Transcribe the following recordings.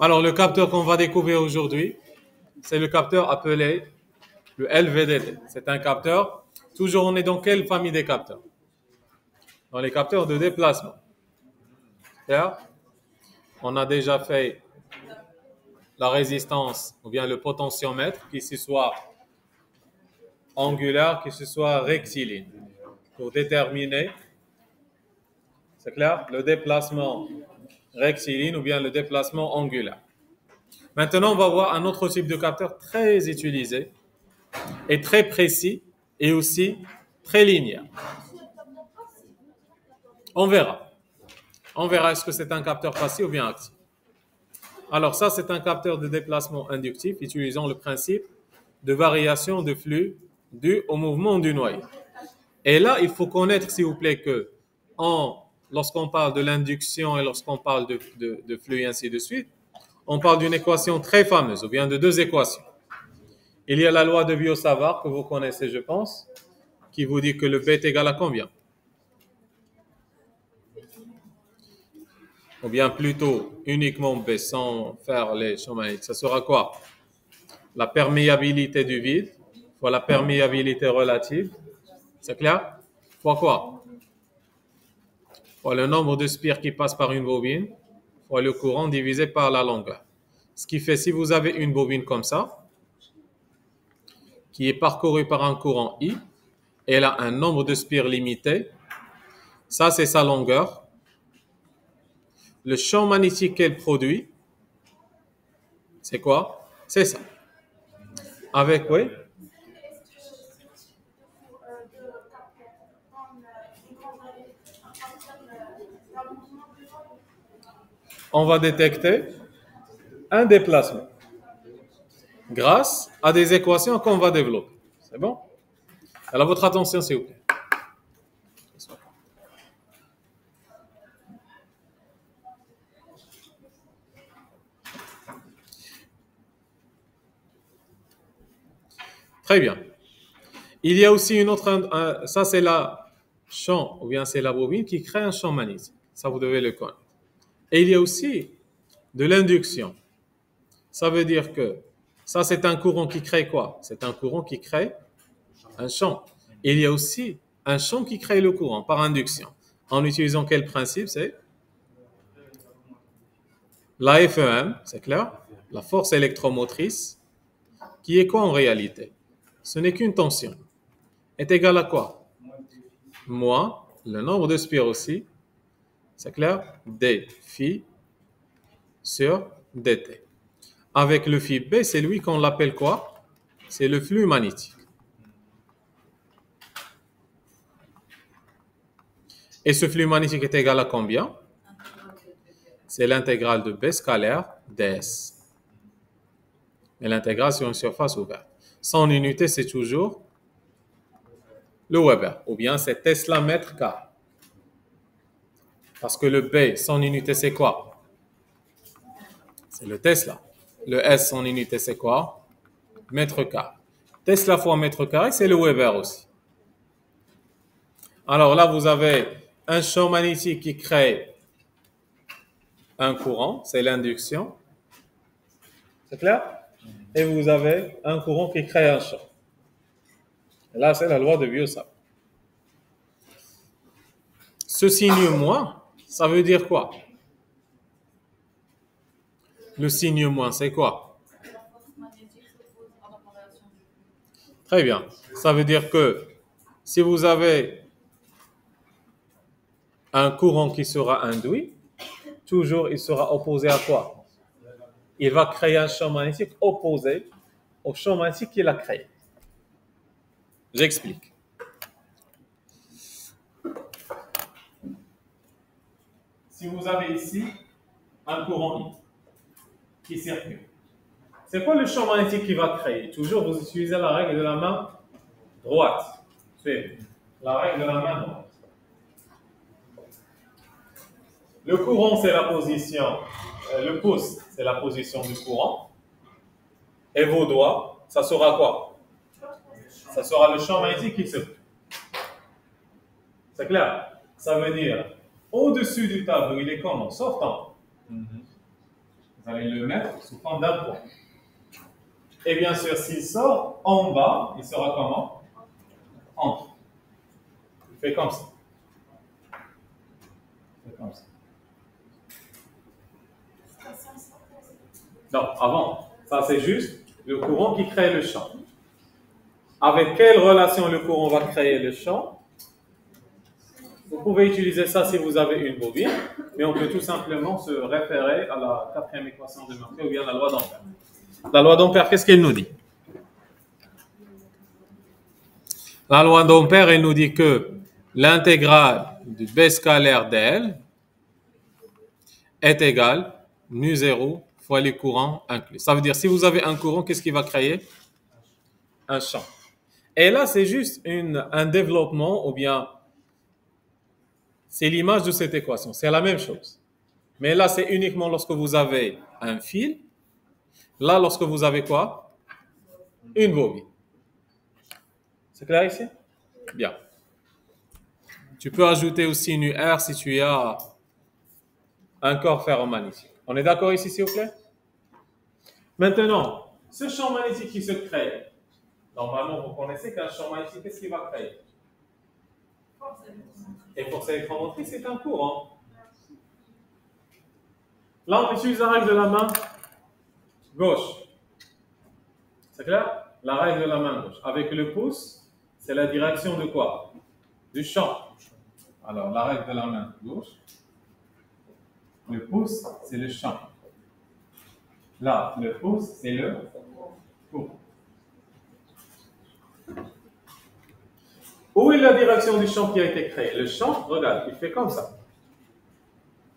Alors, le capteur qu'on va découvrir aujourd'hui, c'est le capteur appelé le LVDT. C'est un capteur. Toujours, on est dans quelle famille des capteurs? Dans les capteurs de déplacement. Clair? On a déjà fait la résistance ou bien le potentiomètre, qu'il soit angulaire, qu'il soit rectiligne, pour déterminer, c'est clair, le déplacement rectiligne ou bien le déplacement angulaire. Maintenant, on va voir un autre type de capteur très utilisé et très précis et aussi très linéaire. On verra. On verra est-ce que c'est un capteur passif ou bien actif. Alors ça, c'est un capteur de déplacement inductif utilisant le principe de variation de flux dû au mouvement du noyau. Et là, il faut connaître, s'il vous plaît, que lorsqu'on parle de l'induction et lorsqu'on parle de flux et ainsi de suite, on parle d'une équation très fameuse, ou bien de deux équations. Il y a la loi de Biot-Savart, que vous connaissez, je pense, qui vous dit que le B est égal à combien? Ou bien plutôt uniquement B sans faire les champs magnétiques. Ça sera quoi? La perméabilité du vide fois la perméabilité relative. C'est clair? Fois quoi? Fois le nombre de spires qui passent par une bobine fois le courant divisé par la longueur. Ce qui fait, si vous avez une bobine comme ça, qui est parcourue par un courant I, elle a un nombre de spires limité. Ça, c'est sa longueur. Le champ magnétique qu'elle produit, c'est quoi? C'est ça. Avec, oui? On va détecter un déplacement grâce à des équations qu'on va développer. C'est bon? Alors, votre attention, s'il vous plaît. Très bien. Il y a aussi une autre, ça c'est la champ, ou bien c'est la bobine qui crée un champ magnétique. Ça, vous devez le connaître. Et il y a aussi de l'induction. Ça veut dire que ça, c'est un courant qui crée quoi? C'est un courant qui crée un champ. Et il y a aussi un champ qui crée le courant par induction. En utilisant quel principe? C'est la FEM, c'est clair? La force électromotrice, qui est quoi en réalité? Ce n'est qu'une tension. Est égale à quoi? Moins le nombre de spires aussi, c'est clair? D phi sur dt. Avec le phi B, c'est lui qu'on l'appelle quoi? C'est le flux magnétique. Et ce flux magnétique est égal à combien? C'est l'intégrale de B scalaire ds. Et l'intégrale sur une surface ouverte. Son unité, c'est toujours le Weber, ou bien c'est Tesla mètre carré. Parce que le B, son unité, c'est quoi? C'est le Tesla. Le S, son unité, c'est quoi? Mètre carré. Tesla fois mètre carré, c'est le Weber aussi. Alors là, vous avez un champ magnétique qui crée un courant, c'est l'induction. C'est clair? Et vous avez un courant qui crée un champ. Et là, c'est la loi de Biot-Savart. Ce signe moins, ça veut dire quoi? Le signe moins, c'est quoi? Très bien. Ça veut dire que si vous avez un courant qui sera induit, toujours il sera opposé à quoi? Il va créer un champ magnétique opposé au champ magnétique qu'il a créé. J'explique. Si vous avez ici un courant I qui circule, c'est quoi le champ magnétique qu'il va créer? Toujours, vous utilisez la règle de la main droite. C'est la règle de la main droite. Le courant, c'est la position, le pouce, c'est la position du courant. Et vos doigts, ça sera quoi? Ça sera le champ magnétique qui circule. C'est clair? Ça veut dire, au-dessus du tableau, il est comment? Sortant. Vous allez le mettre sous forme d'un point. Et bien sûr, s'il sort en bas, il sera comment? Entre. Il fait comme ça. Il fait comme ça. Non, avant, ça c'est juste le courant qui crée le champ. Avec quelle relation le courant va créer le champ? Vous pouvez utiliser ça si vous avez une bobine, mais on peut tout simplement se référer à la quatrième équation de Murphy ou bien la loi d'Ampère. La loi d'Ampère, qu'est-ce qu'elle nous dit? La loi d'Ampère, elle nous dit que l'intégrale du B scalaire d'L est égale mu0 fois les courants inclus. Ça veut dire, si vous avez un courant, qu'est-ce qui va créer? Un champ. Et là, c'est juste un développement, ou bien c'est l'image de cette équation. C'est la même chose. Mais là, c'est uniquement lorsque vous avez un fil. Là, lorsque vous avez quoi? Une bobine. C'est clair ici? Bien. Tu peux ajouter aussi une UR si tu as un corps ferromagnétique. On est d'accord ici, s'il vous plaît? Maintenant, ce champ magnétique qui se crée, normalement, vous connaissez qu'un champ magnétique, qu'est-ce qu'il va créer? Et force électromotrice, c'est un courant. Là, on utilise la règle de la main gauche. C'est clair? La règle de la main gauche. Avec le pouce, c'est la direction de quoi? Du champ. Alors, la règle de la main gauche. Le pouce, c'est le champ. Là, le pouce, c'est le courant. Où est la direction du champ qui a été créé? Le champ, regarde, il fait comme ça.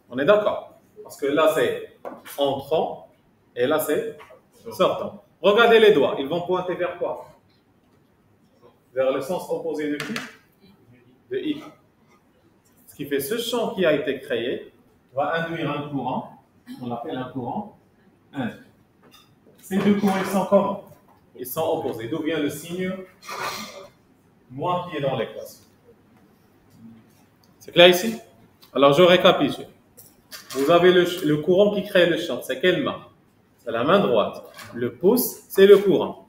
On est d'accord? Parce que là, c'est entrant et là, c'est sortant. Regardez les doigts, ils vont pointer vers quoi? Vers le sens opposé de qui? De I. Ce qui fait ce champ qui a été créé va induire un courant, on l'appelle un courant induit. Ces deux courants, ils sont comment? Ils sont opposés. D'où vient le signe moins qui est dans l'équation? C'est clair ici? Alors je récapitule. Vous avez le courant qui crée le champ. C'est quelle main? C'est la main droite. Le pouce, c'est le courant.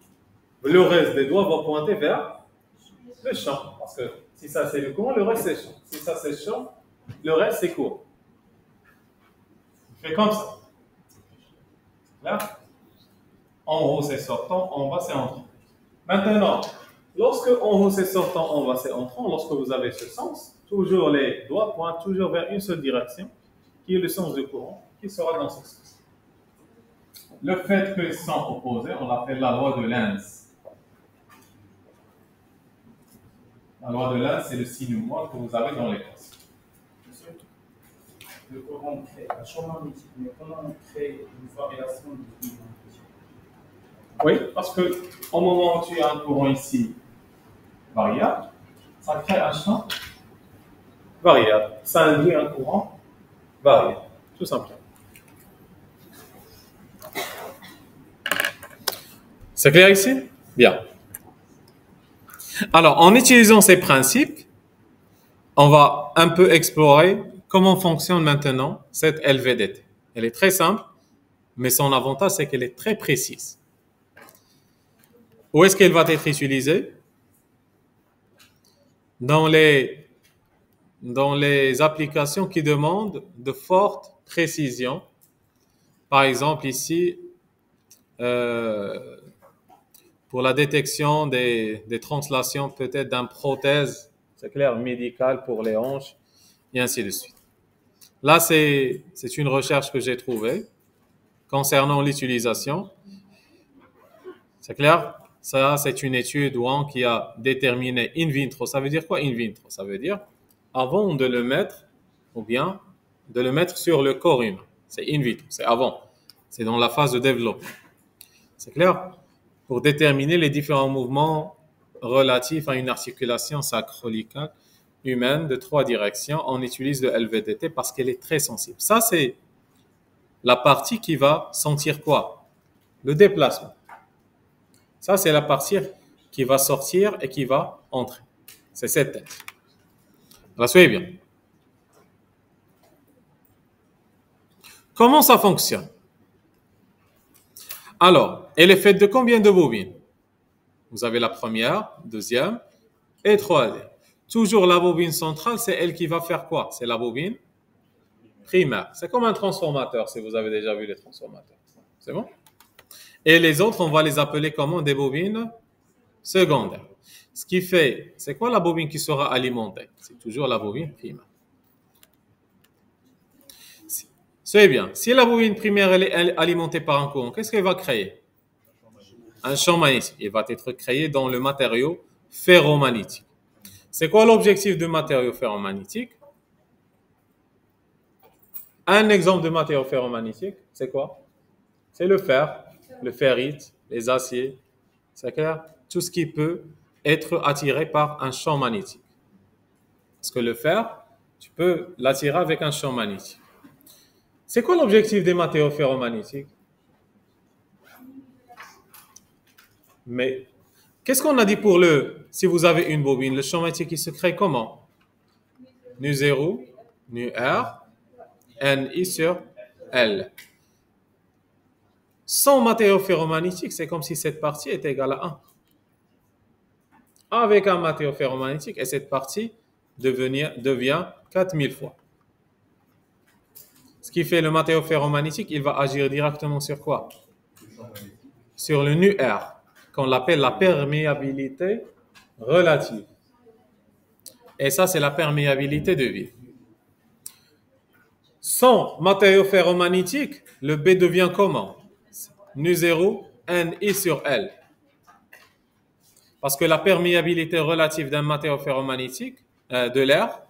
Le reste des doigts va pointer vers le champ. Parce que si ça c'est le courant, le reste c'est champ. Si ça c'est champ, le reste c'est courant. Je fais comme ça. Là, en haut c'est sortant, en bas c'est entrant. Maintenant, lorsque en haut c'est sortant, en bas c'est entrant, lorsque vous avez ce sens, toujours les doigts pointent toujours vers une seule direction, qui est le sens du courant, qui sera dans ce sens. Le fait qu'ils sont opposés, on l'appelle la loi de Lenz. La loi de Lenz, c'est le signe moins que vous avez dans l'équation. Le courant crée un champ magnétique, mais comment on crée une variation de courant? Oui, parce que au moment où tu as un courant ici variable, ça crée un champ variable. Ça induit un courant variable, tout simplement. C'est clair ici? Bien. Alors, en utilisant ces principes, on va un peu explorer comment fonctionne maintenant cette LVDT. Elle est très simple, mais son avantage, c'est qu'elle est très précise. Où est-ce qu'elle va être utilisée? Dans les applications qui demandent de forte précision. Par exemple, ici, pour la détection des translations peut-être d'une prothèse, c'est clair, médicale pour les hanches, et ainsi de suite. Là, c'est une recherche que j'ai trouvée concernant l'utilisation. C'est clair? Ça, c'est une étude qui a déterminé in vitro. Ça veut dire quoi in vitro? Ça veut dire avant de le mettre, ou bien de le mettre sur le corps humain. C'est in vitro, c'est avant. C'est dans la phase de développement. C'est clair? Pour déterminer les différents mouvements relatifs à une articulation sacro-iliaque humaine de 3 directions, on utilise le LVDT parce qu'elle est très sensible. Ça, c'est la partie qui va sentir quoi? Le déplacement. Ça, c'est la partie qui va sortir et qui va entrer. C'est cette tête. La suivez bien. Comment ça fonctionne? Alors, elle est faite de combien de bobines? Vous avez la première, deuxième et troisième. Toujours la bobine centrale, c'est elle qui va faire quoi? C'est la bobine primaire. C'est comme un transformateur, si vous avez déjà vu les transformateurs. C'est bon? Et les autres, on va les appeler comment? Des bobines secondaires. Ce qui fait, c'est quoi la bobine qui sera alimentée? C'est toujours la bobine primaire. C'est bien. Si la bobine primaire elle est alimentée par un courant, qu'est-ce qu'elle va créer? Un champ magnétique. Il va être créé dans le matériau ferromagnétique. C'est quoi l'objectif du matériau ferromagnétique? Un exemple de matériau ferromagnétique, c'est quoi? C'est le fer, le ferrite, les aciers. C'est clair? Tout ce qui peut être attiré par un champ magnétique. Parce que le fer, tu peux l'attirer avec un champ magnétique. C'est quoi l'objectif des matériaux ferromagnétiques? Mais qu'est-ce qu'on a dit pour si vous avez une bobine, le champ magnétique il se crée comment? Nu 0, nu R, Ni sur L. Sans matériau ferromagnétique, c'est comme si cette partie est égale à 1. Avec un matériau ferromagnétique, et cette partie devient 4000 fois. Ce qui fait le matériau ferromagnétique, il va agir directement sur quoi? Sur le nu R, qu'on appelle la perméabilité relative. Et ça, c'est la perméabilité de vide. Sans matériau ferromagnétique, le B devient comment? Nu 0, Ni sur L. Parce que la perméabilité relative d'un matériau ferromagnétique, de l'air,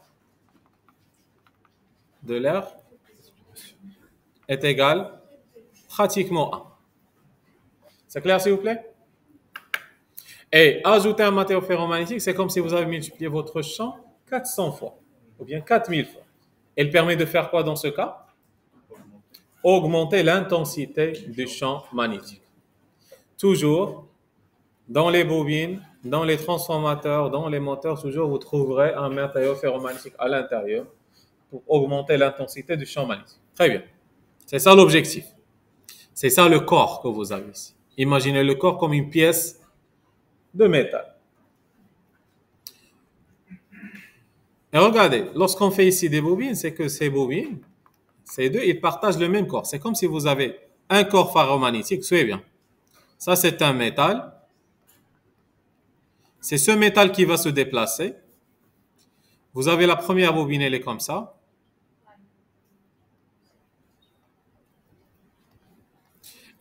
est égale pratiquement 1. C'est clair, s'il vous plaît? Et ajouter un matériau ferromagnétique, c'est comme si vous avez multiplié votre champ 400 fois, ou bien 4000 fois. Elle permet de faire quoi dans ce cas? Augmenter l'intensité du champ magnétique. Toujours, dans les bobines, dans les transformateurs, dans les moteurs, toujours vous trouverez un matériau ferromagnétique à l'intérieur pour augmenter l'intensité du champ magnétique. Très bien. C'est ça l'objectif. C'est ça le corps que vous avez ici. Imaginez le corps comme une pièce de métal. Et regardez, lorsqu'on fait ici des bobines, c'est que ces bobines, ces deux, ils partagent le même corps. C'est comme si vous avez un corps ferromagnétique, suivez bien. Ça, c'est un métal. C'est ce métal qui va se déplacer. Vous avez la première bobine, elle est comme ça.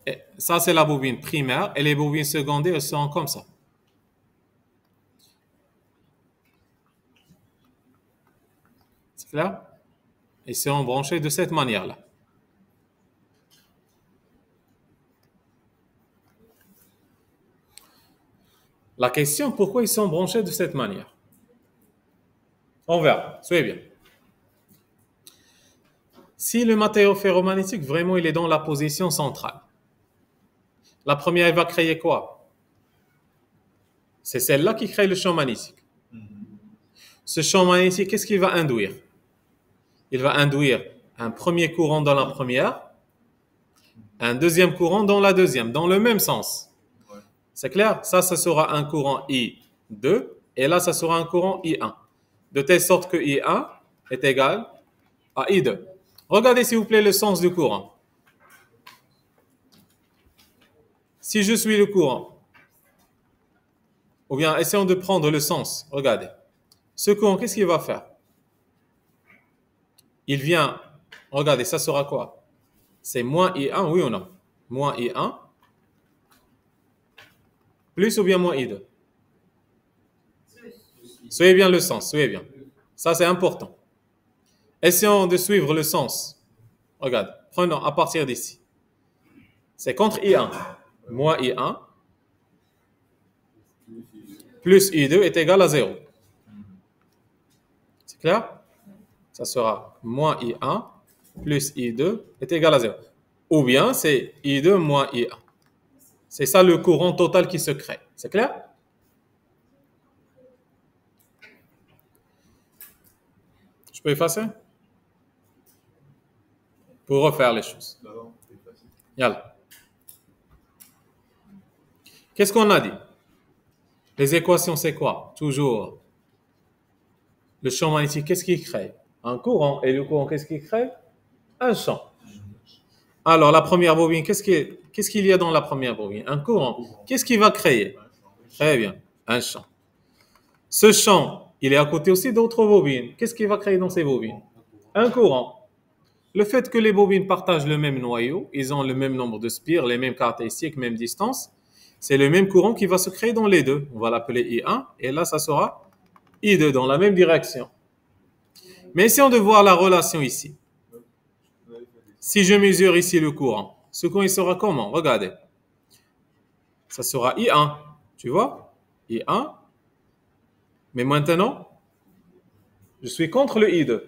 Et ça, c'est la bobine primaire. Et les bobines secondaires, elles seront comme ça. C'est clair? Ils seront branchés de cette manière-là. La question, pourquoi ils sont branchés de cette manière? On verra. Soyez bien. Si le matériau ferromagnétique, vraiment, il est dans la position centrale, la première, elle va créer quoi? C'est celle-là qui crée le champ magnétique. Ce champ magnétique, qu'est-ce qu'il va induire? Il va induire un premier courant dans la première, un deuxième courant dans la deuxième, dans le même sens. C'est clair? Ça sera un courant I2, et là, ça sera un courant I1. De telle sorte que I1 est égal à I2. Regardez, s'il vous plaît, le sens du courant. Si je suis le courant, ou bien essayons de prendre le sens, regardez. Ce courant, qu'est-ce qu'il va faire? Il vient, regardez, ça sera quoi? C'est moins I1, oui ou non? Moins I1, plus ou bien moins I2? Soyez bien le sens, soyez bien. Ça, c'est important. Essayons de suivre le sens. Regarde, prenons à partir d'ici. C'est contre I1. Moins I1 plus I2 est égal à 0. C'est clair? Ça sera moins I1 plus I2 est égal à 0. Ou bien c'est I2 moins I1. C'est ça le courant total qui se crée. C'est clair? Je peux effacer? Pour refaire les choses. Yalla. Qu'est-ce qu'on a dit? Les équations, c'est quoi? Toujours le champ magnétique, qu'est-ce qu'il crée? Un courant. Et le courant, qu'est-ce qu'il crée? Un champ. Alors, la première bobine, qu'est-ce qu'il y a dans la première bobine? Un courant. Qu'est-ce qu'il va créer? Très bien, un champ. Ce champ, il est à côté aussi d'autres bobines. Qu'est-ce qu'il va créer dans ces bobines? Un courant. Le fait que les bobines partagent le même noyau, ils ont le même nombre de spires, les mêmes caractéristiques, même distance, c'est le même courant qui va se créer dans les deux. On va l'appeler I1, et là, ça sera I2 dans la même direction. Mais essayons de voir la relation ici. Si je mesure ici le courant, ce courant il sera comment? Regardez. Ça sera I1, tu vois? I1. Mais maintenant, je suis contre le I2.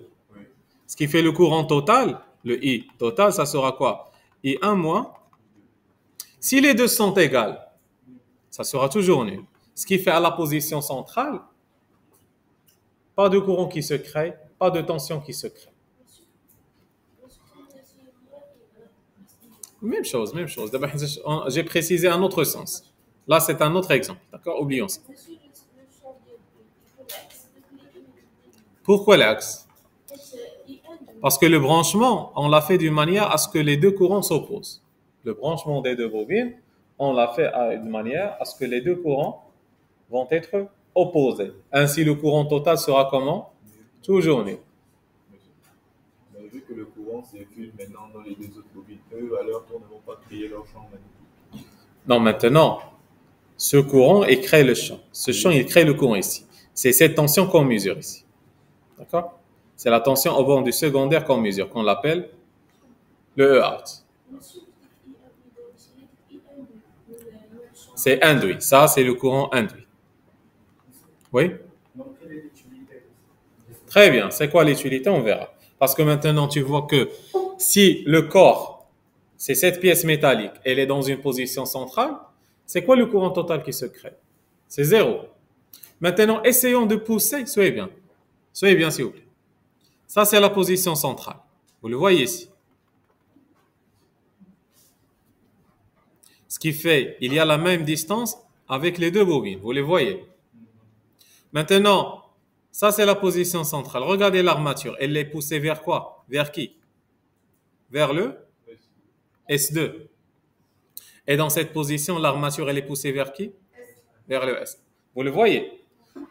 Ce qui fait le courant total, le I total, ça sera quoi? I1 moins. Si les deux sont égales, ça sera toujours nul. Ce qui fait à la position centrale, pas de courant qui se crée, pas de tension qui se crée. Même chose, même chose. D'abord, j'ai précisé un autre sens. Là, c'est un autre exemple. D'accord? Oublions ça. Pourquoi l'axe? Parce que le branchement, on l'a fait d'une manière à ce que les deux courants s'opposent. Le branchement des deux bobines, on l'a fait d'une manière à ce que les deux courants vont être opposés. Ainsi, le courant total sera comment? Toujours nul. Mais vu que le courant circule maintenant dans les deux autres bobines, eux, à leur tour, ne vont pas créer leur champ magnétique. Non, maintenant, ce courant, il crée le champ. Ce champ, il crée le courant ici. C'est cette tension qu'on mesure ici. D'accord? C'est la tension au bord du secondaire qu'on mesure, qu'on l'appelle le E-out. C'est induit. Ça, c'est le courant induit. Oui? Donc, quelle est l'utilité? Très bien. C'est quoi l'utilité? On verra. Parce que maintenant, tu vois que si le corps, c'est cette pièce métallique, elle est dans une position centrale, c'est quoi le courant total qui se crée? C'est zéro. Maintenant, essayons de pousser. Soyez bien. Soyez bien, s'il vous plaît. Ça, c'est la position centrale. Vous le voyez ici. Ce qui fait, il y a la même distance avec les deux bobines. Vous les voyez. Maintenant, ça, c'est la position centrale. Regardez l'armature. Elle est poussée vers quoi? Vers qui? Vers le S2. Et dans cette position, l'armature, elle est poussée vers qui? Vers le S. Vous le voyez.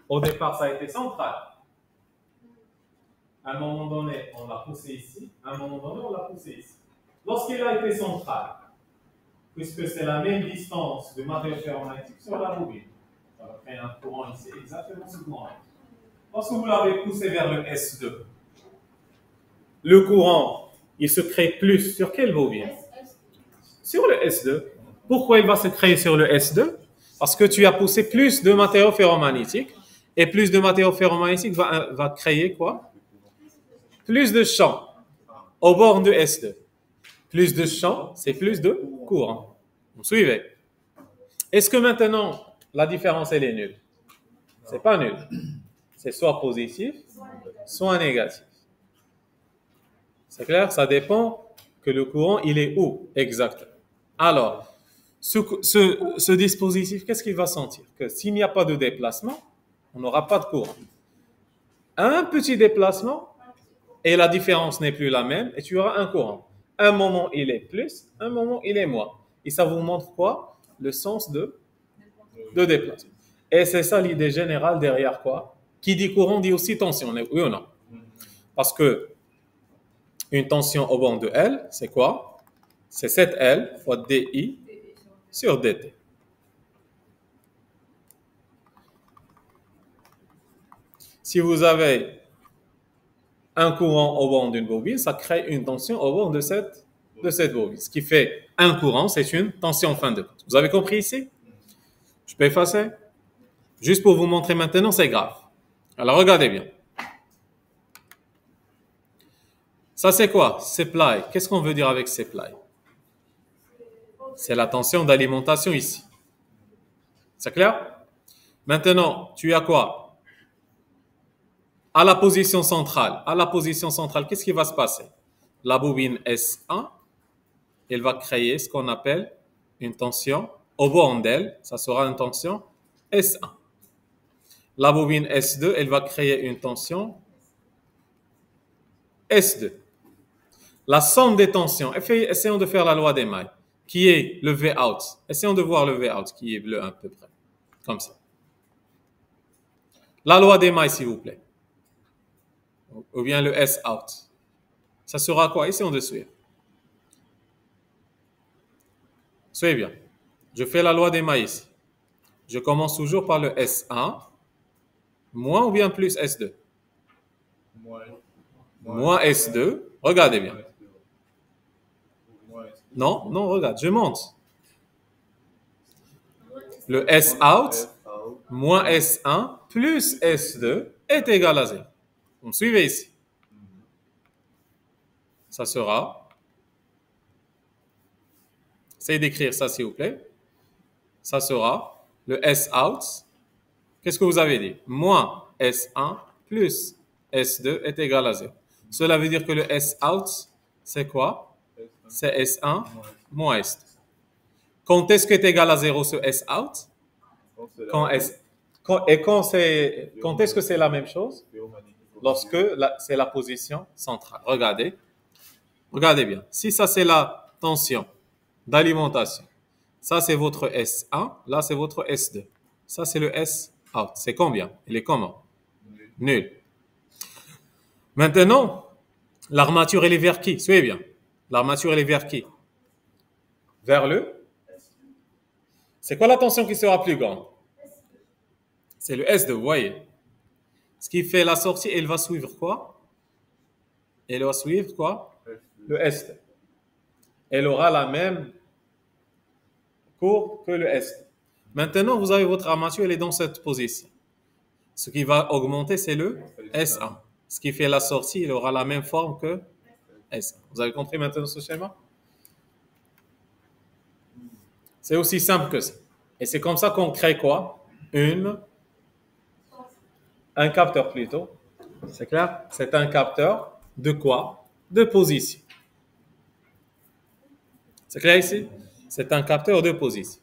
Au départ, ça a été central. À un moment donné, on l'a poussé ici. À un moment donné, on l'a poussé ici. Lorsqu'il a été central, puisque c'est la même distance de matériau ferromagnétique sur la bobine, ça va créer un courant ici, exactement ce courant-là. Lorsque vous l'avez poussé vers le S2, le courant, il se crée plus sur quelle bobine? Sur le S2. Pourquoi il va se créer sur le S2? Parce que tu as poussé plus de matériau ferromagnétique, et plus de matériau ferromagnétique va créer quoi? Plus de champ au bord de S2. Plus de champ, c'est plus de courant. Vous suivez? Est-ce que maintenant, la différence, elle est nulle? C'est pas nul. C'est soit positif, soit négatif. C'est clair? Ça dépend que le courant, il est où exactement. Alors, ce dispositif, qu'est-ce qu'il va sentir? Que s'il n'y a pas de déplacement, on n'aura pas de courant. Un petit déplacement, et la différence n'est plus la même, et tu auras un courant. Un moment, il est plus, un moment, il est moins. Et ça vous montre quoi? Le sens de déplacement. Et c'est ça l'idée générale derrière quoi? Qui dit courant dit aussi tension, oui ou non? Parce que une tension au bord de L, c'est quoi? C'est cette L fois DI sur DT. Si vous avez un courant au bord d'une bobine, ça crée une tension au bord de cette bobine. Ce qui fait un courant, c'est une tension en fin de compte. Vous avez compris ici? Je peux effacer? Juste pour vous montrer maintenant, c'est grave. Alors regardez bien. Ça c'est quoi? Supply. Qu'est-ce qu'on veut dire avec supply? C'est la tension d'alimentation ici. C'est clair? Maintenant, tu as quoi? À la position centrale. À la position centrale, qu'est-ce qui va se passer? La bobine S1, elle va créer ce qu'on appelle une tension au bornes d'elle, ça sera une tension S1. La bobine S2, elle va créer une tension S2. La somme des tensions, essayons de faire la loi des mailles, qui est le V out. Essayons de voir le V out qui est bleu à peu près, comme ça. La loi des mailles, s'il vous plaît. Ou bien le S out. Ça sera quoi? Essayons de suivre. Soyez bien. Je fais la loi des mailles ici. Je commence toujours par le S1, moins ou bien plus S2. Moins S2. Regardez bien. Non, non, regarde, je monte. Le S out moins S1 plus S2 est égal à 0. Vous me suivez ici. Ça sera, essayez d'écrire ça s'il vous plaît. Ça sera le S out. Qu'est-ce que vous avez dit? Moins S1 plus S2 est égal à 0. Cela veut dire que le S out, c'est quoi? C'est S1 moins S2. Quand est-ce que est égal à 0 ce S out? Quand est-ce que c'est la même chose? Lorsque c'est la position centrale. Regardez. Regardez bien. Si ça, c'est la tension d'alimentation, ça, c'est votre S1, là, c'est votre S2. Ça, c'est le S out. C'est combien? Il est comment? Nul. Maintenant, l'armature, elle est vers qui? Suivez bien. L'armature, elle est vers qui? Vers le? C'est quoi la tension qui sera plus grande? C'est le S2, vous voyez. Ce qui fait la sortie, elle va suivre quoi? Elle va suivre quoi? Le S2. Elle aura la même courbe que le S2. Maintenant, vous avez votre armature, elle est dans cette position. Ce qui va augmenter, c'est le S1. Ce qui fait la sortie, il aura la même forme que S1. Vous avez compris maintenant ce schéma? C'est aussi simple que ça. Et c'est comme ça qu'on crée quoi? Un capteur plutôt. C'est clair? C'est un capteur de quoi? De position. C'est clair ici? C'est un capteur de position.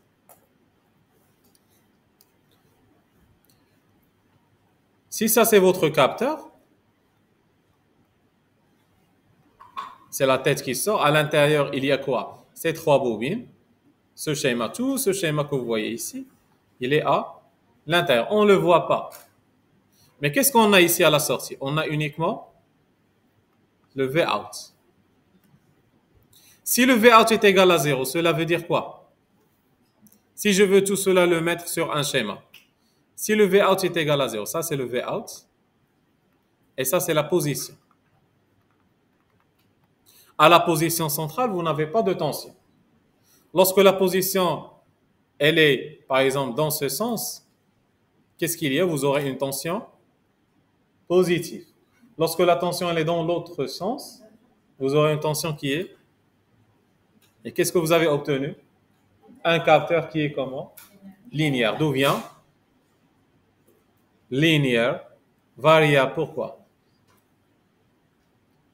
Si ça c'est votre capteur, c'est la tête qui sort. À l'intérieur, il y a quoi? Ces trois bobines. Ce schéma, tout ce schéma que vous voyez ici, il est à l'intérieur. On ne le voit pas. Mais qu'est-ce qu'on a ici à la sortie? On a uniquement le V out. Si le V out est égal à 0, cela veut dire quoi? Si je veux tout cela le mettre sur un schéma. Si le V out est égal à 0, ça c'est le V out. Et ça c'est la position. À la position centrale, vous n'avez pas de tension. Lorsque la position, elle est, par exemple, dans ce sens, qu'est-ce qu'il y a? Vous aurez une tension positive. Lorsque la tension, elle est dans l'autre sens, vous aurez une tension qui est... Et qu'est-ce que vous avez obtenu? Un capteur qui est comment? Linéaire. D'où vient? Linéaire. Variable. Pourquoi?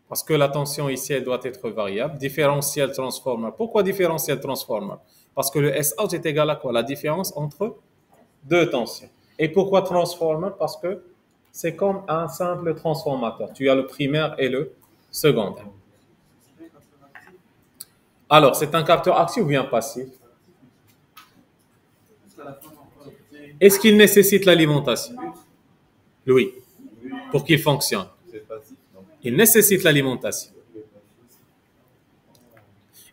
Parce que la tension ici, elle doit être variable. Différentiel transformer. Pourquoi différentiel transformer? Parce que le S out est égal à quoi? La différence entre deux tensions. Et pourquoi transformer? Parce que c'est comme un simple transformateur. Tu as le primaire et le secondaire. Alors, c'est un capteur actif ou bien passif? Est-ce qu'il nécessite l'alimentation? Oui. Pour qu'il fonctionne. Il nécessite l'alimentation.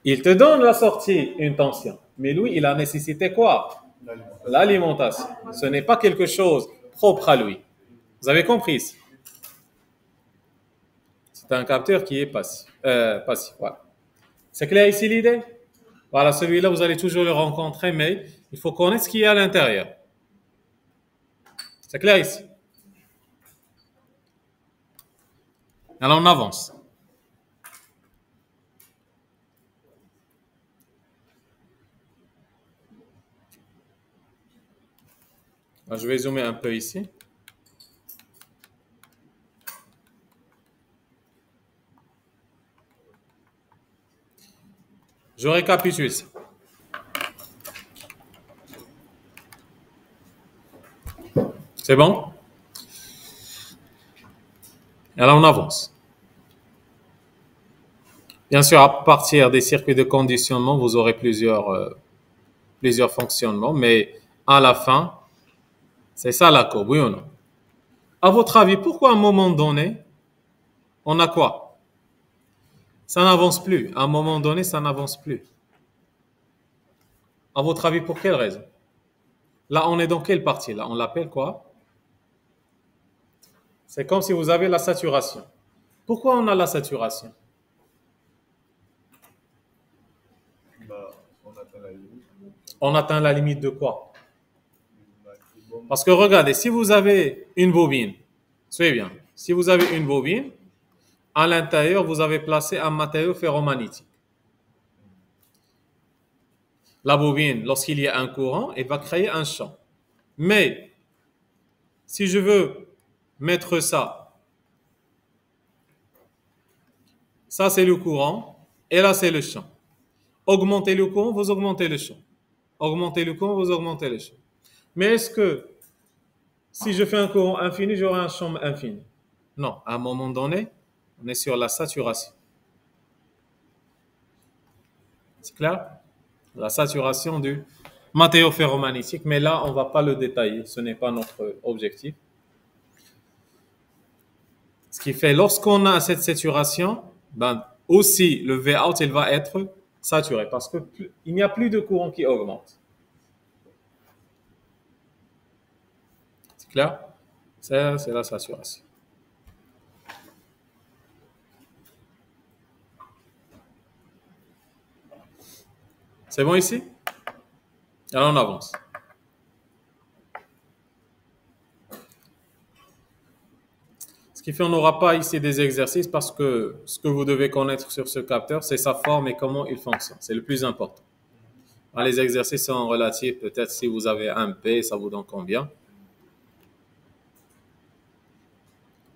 Il te donne la sortie, une tension. Mais lui, il a nécessité quoi? L'alimentation. Ce n'est pas quelque chose propre à lui. Vous avez compris ici? C'est un capteur qui est passif. Voilà. C'est clair ici l'idée? Voilà, celui-là, vous allez toujours le rencontrer, mais il faut connaître ce qu'il y a à l'intérieur. C'est clair ici? Alors, on avance. Alors, je vais zoomer un peu ici. Je récapitule ça. C'est bon? Et là, on avance. Bien sûr, à partir des circuits de conditionnement, vous aurez plusieurs fonctionnements, mais à la fin, c'est ça la courbe, oui ou non? À votre avis, pourquoi à un moment donné, on a quoi? Ça n'avance plus. À un moment donné, ça n'avance plus. À votre avis, pour quelle raison? Là, on est dans quelle partie? Là, on l'appelle quoi? C'est comme si vous avez la saturation. Pourquoi on a la saturation? Bah, on atteint la limite On atteint la limite de quoi? du maximum. Parce que regardez, si vous avez une bobine, suivez bien, si vous avez une bobine, à l'intérieur, vous avez placé un matériau ferromagnétique. La bobine, lorsqu'il y a un courant, elle va créer un champ. Mais, si je veux mettre ça c'est le courant, et là c'est le champ. Augmentez le courant, vous augmentez le champ. Augmentez le courant, vous augmentez le champ. Mais est-ce que si je fais un courant infini, j'aurai un champ infini? Non, à un moment donné, on est sur la saturation. C'est clair? La saturation du matériau ferromagnétique, mais là, on ne va pas le détailler, ce n'est pas notre objectif. Ce qui fait, lorsqu'on a cette saturation, ben, aussi le Vout, il va être saturé parce qu'il n'y a plus de courant qui augmente. C'est clair? C'est la saturation. C'est bon ici? Alors on avance. Ce qui fait qu'on n'aura pas ici des exercices parce que ce que vous devez connaître sur ce capteur, c'est sa forme et comment il fonctionne. C'est le plus important. Les exercices sont relatifs. Peut-être si vous avez un P, ça vous donne combien?